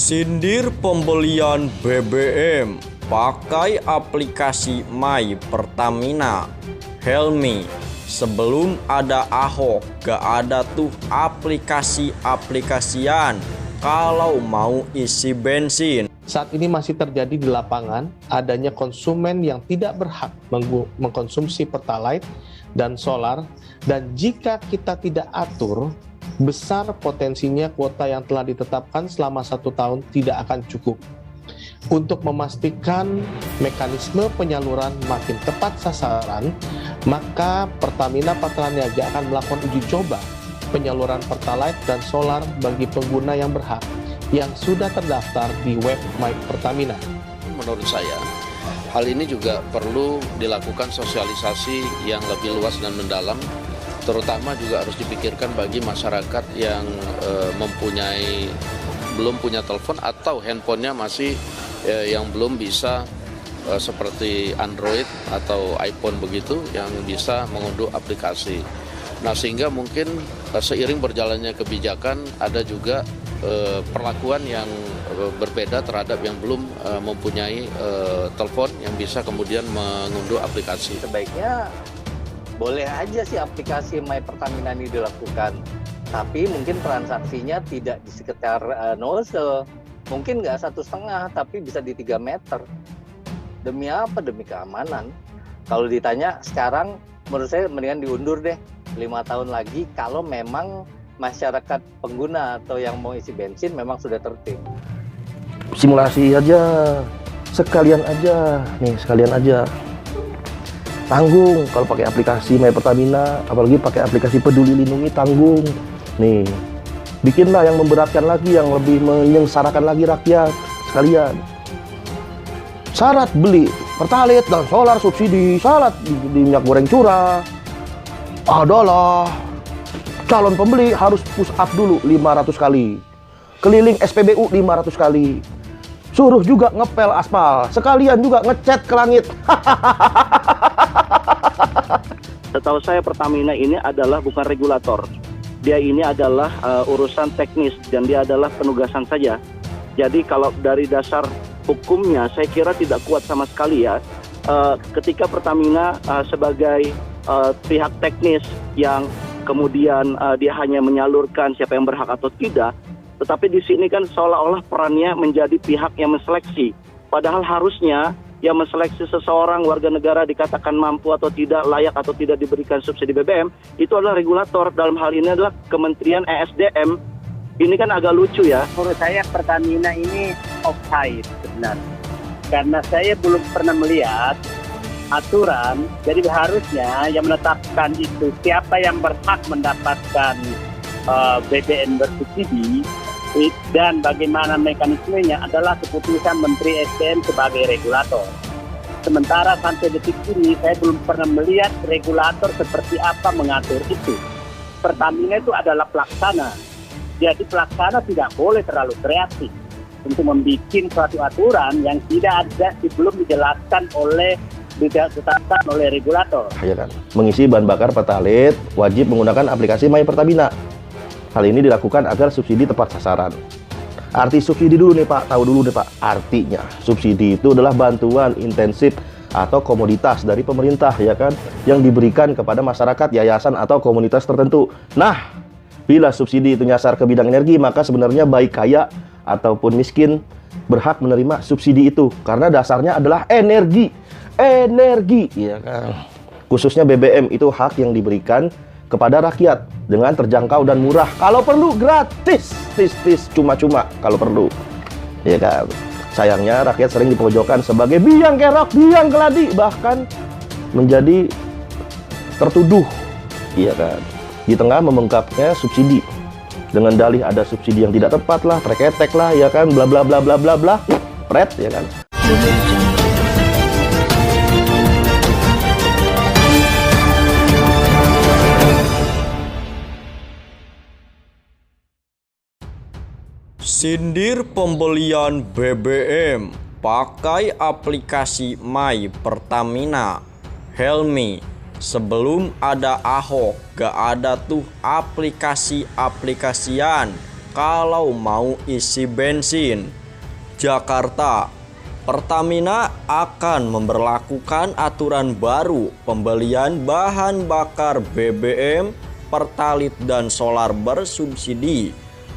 Sindir pembelian BBM, pakai aplikasi My Pertamina. Helmi, sebelum ada Ahok gak ada tuh aplikasi-aplikasian kalau mau isi bensin. Saat ini masih terjadi di lapangan adanya konsumen yang tidak berhak mengkonsumsi Pertalite dan solar, dan jika kita tidak atur, besar potensinya kuota yang telah ditetapkan selama 1 tahun tidak akan cukup. Untuk memastikan mekanisme penyaluran makin tepat sasaran, maka Pertamina Patraniaga akan melakukan uji coba penyaluran Pertalite dan solar bagi pengguna yang berhak yang sudah terdaftar di web My Pertamina. Menurut saya, hal ini juga perlu dilakukan sosialisasi yang lebih luas dan mendalam, terutama juga harus dipikirkan bagi masyarakat yang belum punya telepon atau handphonenya masih yang belum bisa seperti Android atau iPhone begitu, yang bisa mengunduh aplikasi. Nah, sehingga mungkin seiring berjalannya kebijakan ada juga perlakuan yang berbeda terhadap yang belum mempunyai telepon yang bisa kemudian mengunduh aplikasi. Sebaiknya boleh aja sih aplikasi My Pertamina ini dilakukan, tapi mungkin transaksinya tidak di sekitar nozzle, mungkin nggak 1,5 tapi bisa di 3 meter. Demi apa? Demi keamanan. Kalau ditanya sekarang, menurut saya mendingan diundur deh 5 tahun lagi kalau memang masyarakat pengguna atau yang mau isi bensin memang sudah tertib. Simulasi aja, sekalian aja. Tanggung kalau pakai aplikasi My Pertamina, apalagi pakai aplikasi Peduli Lindungi, tanggung. Nih, bikinlah yang memberatkan lagi, yang lebih menyengsarakan lagi rakyat sekalian. Syarat beli Pertalite dan solar subsidi, syarat di minyak goreng curah adalah calon pembeli harus push up dulu 500 kali, keliling SPBU 500 kali, suruh juga ngepel aspal, sekalian juga ngecat ke langit. Setahu saya Pertamina ini adalah bukan regulator. Dia ini adalah urusan teknis dan dia adalah penugasan saja. Jadi kalau dari dasar hukumnya saya kira tidak kuat sama sekali ya. Ketika Pertamina sebagai pihak teknis yang kemudian dia hanya menyalurkan siapa yang berhak atau tidak, tetapi di sini kan seolah-olah perannya menjadi pihak yang menseleksi. Padahal harusnya yang menseleksi seseorang warga negara dikatakan mampu atau tidak, layak atau tidak diberikan subsidi BBM, itu adalah regulator. Dalam hal ini adalah Kementerian ESDM. Ini kan agak lucu ya. Menurut saya Pertamina ini offside sebenarnya. Karena saya belum pernah melihat aturan, jadi harusnya yang menetapkan itu siapa yang berhak mendapatkan BBM bersubsidi dan bagaimana mekanismenya adalah keputusan Menteri SDM sebagai regulator. Sementara sampai detik ini saya belum pernah melihat regulator seperti apa mengatur itu. Pertamina itu adalah pelaksana, jadi pelaksana tidak boleh terlalu kreatif untuk membuat suatu aturan yang tidak ada sebelum dijelaskan tidak ditetapkan oleh regulator. Ya kan? Mengisi bahan bakar Pertalite wajib menggunakan aplikasi My Pertamina. Hal ini dilakukan agar subsidi tepat sasaran. Arti subsidi dulu nih Pak, tahu dulu nih Pak. Artinya subsidi itu adalah bantuan intensif atau komoditas dari pemerintah, ya kan, yang diberikan kepada masyarakat, yayasan atau komunitas tertentu. Nah, bila subsidi itu nyasar ke bidang energi, maka sebenarnya baik kaya ataupun miskin berhak menerima subsidi itu karena dasarnya adalah energi, ya kan. Khususnya BBM itu hak yang diberikan kepada rakyat dengan terjangkau dan murah. Kalau perlu gratis, cuma-cuma kalau perlu, ya kan. Sayangnya rakyat sering dipojokkan sebagai biang kerok, biang keladi, bahkan menjadi tertuduh, ya kan, di tengah membengkaknya subsidi dengan dalih ada subsidi yang tidak tepat lah, treketek lah, ya kan, bla bla bla bla bla bla, pret, ya kan. Sindir pembelian BBM, pakai aplikasi My Pertamina. Helmi, sebelum ada Ahok gak ada tuh aplikasi-aplikasian kalau mau isi bensin. Jakarta, Pertamina akan memberlakukan aturan baru pembelian bahan bakar BBM, Pertalit dan solar bersubsidi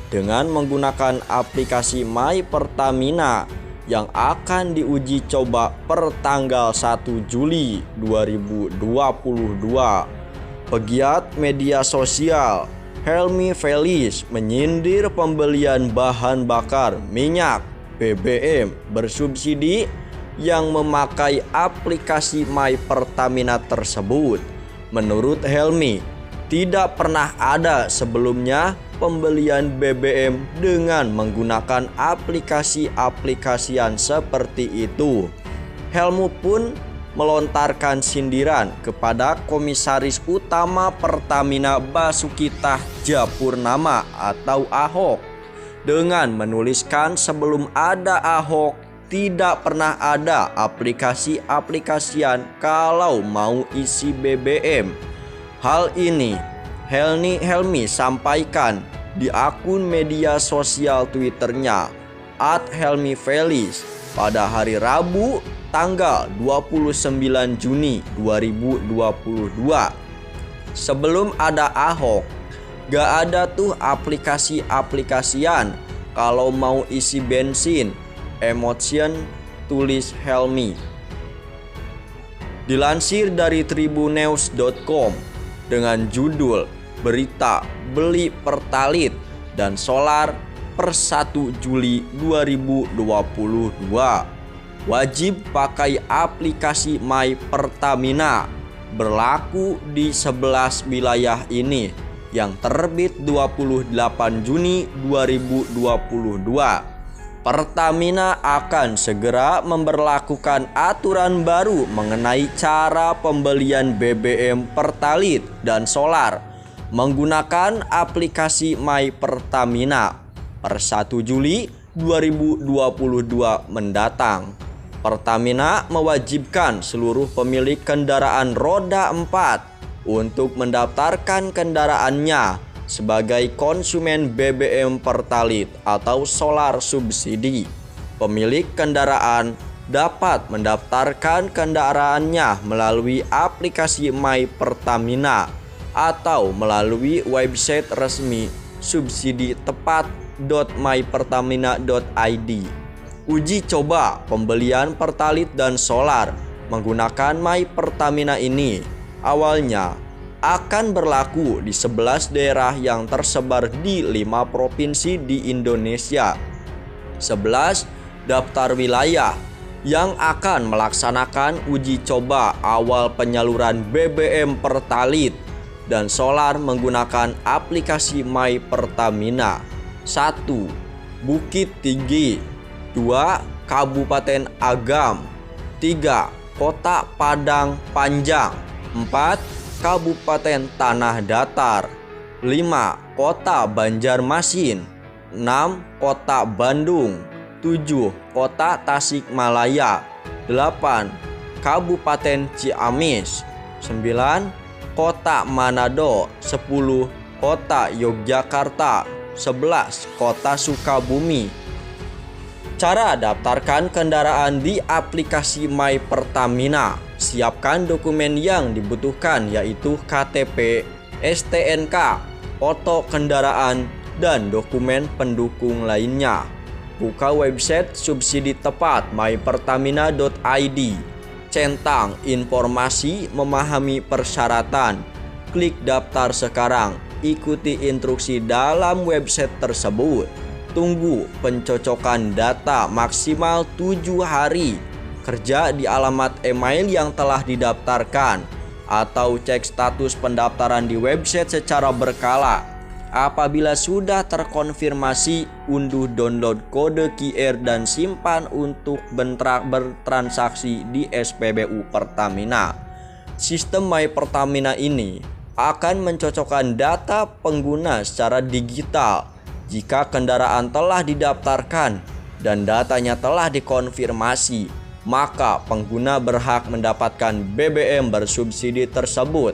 dengan menggunakan aplikasi My Pertamina yang akan diuji coba per tanggal 1 Juli 2022. Pegiat media sosial Helmi Felis menyindir pembelian bahan bakar minyak BBM bersubsidi yang memakai aplikasi My Pertamina tersebut. Menurut Helmi, tidak pernah ada sebelumnya pembelian BBM dengan menggunakan aplikasi-aplikasian seperti itu. Helmi pun melontarkan sindiran kepada Komisaris Utama Pertamina Basuki Tjahjapurnama atau Ahok dengan menuliskan sebelum ada Ahok tidak pernah ada aplikasi-aplikasian kalau mau isi BBM. Hal ini Helmi sampaikan di akun media sosial Twitternya @HelmiFelis pada hari Rabu tanggal 29 Juni 2022. Sebelum ada Ahok, gak ada tuh aplikasi-aplikasian kalau mau isi bensin. Emotion, tulis Helmi. Dilansir dari tribunews.com dengan judul berita beli Pertalit dan solar per 1 Juli 2022. Wajib pakai aplikasi My Pertamina berlaku di 11 wilayah ini yang terbit 28 Juni 2022. Pertamina akan segera memberlakukan aturan baru mengenai cara pembelian BBM Pertalit dan solar menggunakan aplikasi My Pertamina per 1 Juli 2022 mendatang. Pertamina mewajibkan seluruh pemilik kendaraan roda 4 untuk mendaftarkan kendaraannya sebagai konsumen BBM Pertalit atau solar subsidi. Pemilik kendaraan dapat mendaftarkan kendaraannya melalui aplikasi My Pertamina atau melalui website resmi subsiditepat.mypertamina.id. Uji coba pembelian Pertalit dan solar menggunakan My Pertamina ini awalnya akan berlaku di 11 daerah yang tersebar di 5 provinsi di Indonesia. 11 daftar wilayah yang akan melaksanakan uji coba awal penyaluran BBM Pertalit dan solar menggunakan aplikasi My Pertamina. 1. Bukit Tinggi. 2. Kabupaten Agam. 3. Kota Padang Panjang. 4. Kabupaten Tanah Datar. 5. Kota Banjarmasin. 6. Kota Bandung. 7. Kota Tasikmalaya. 8. Kabupaten Ciamis. 9. Kota Manado. 10. Kota Yogyakarta. 11. Kota Sukabumi. Cara daftarkan kendaraan di aplikasi My Pertamina. Siapkan dokumen yang dibutuhkan yaitu KTP, STNK, foto kendaraan, dan dokumen pendukung lainnya. Buka website subsidi tepat mypertamina.id. Centang informasi, memahami persyaratan. Klik daftar sekarang. Ikuti instruksi dalam website tersebut. Tunggu pencocokan data maksimal 7 hari. Kerja di alamat email yang telah didaftarkan atau cek status pendaftaran di website secara berkala. Apabila sudah terkonfirmasi, unduh download kode QR dan simpan untuk bertransaksi di SPBU Pertamina. Sistem My Pertamina ini akan mencocokkan data pengguna secara digital. Jika kendaraan telah didaftarkan dan datanya telah dikonfirmasi, maka pengguna berhak mendapatkan BBM bersubsidi tersebut.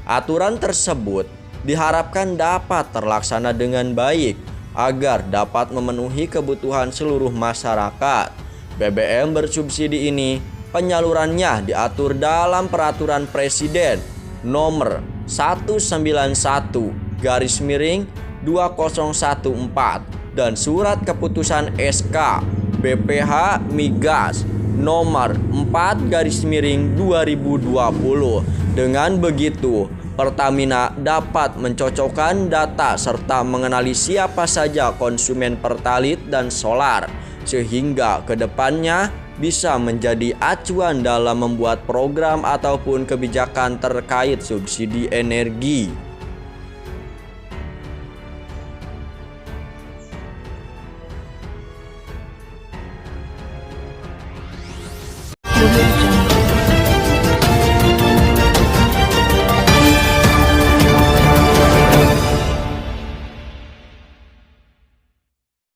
Aturan tersebut diharapkan dapat terlaksana dengan baik agar dapat memenuhi kebutuhan seluruh masyarakat. BBM bersubsidi ini penyalurannya diatur dalam Peraturan Presiden Nomor 191/2014 dan Surat Keputusan SK BPH Migas Nomor 4/2020. Dengan begitu, Pertamina dapat mencocokkan data serta mengenali siapa saja konsumen Pertalite dan solar, sehingga kedepannya bisa menjadi acuan dalam membuat program ataupun kebijakan terkait subsidi energi.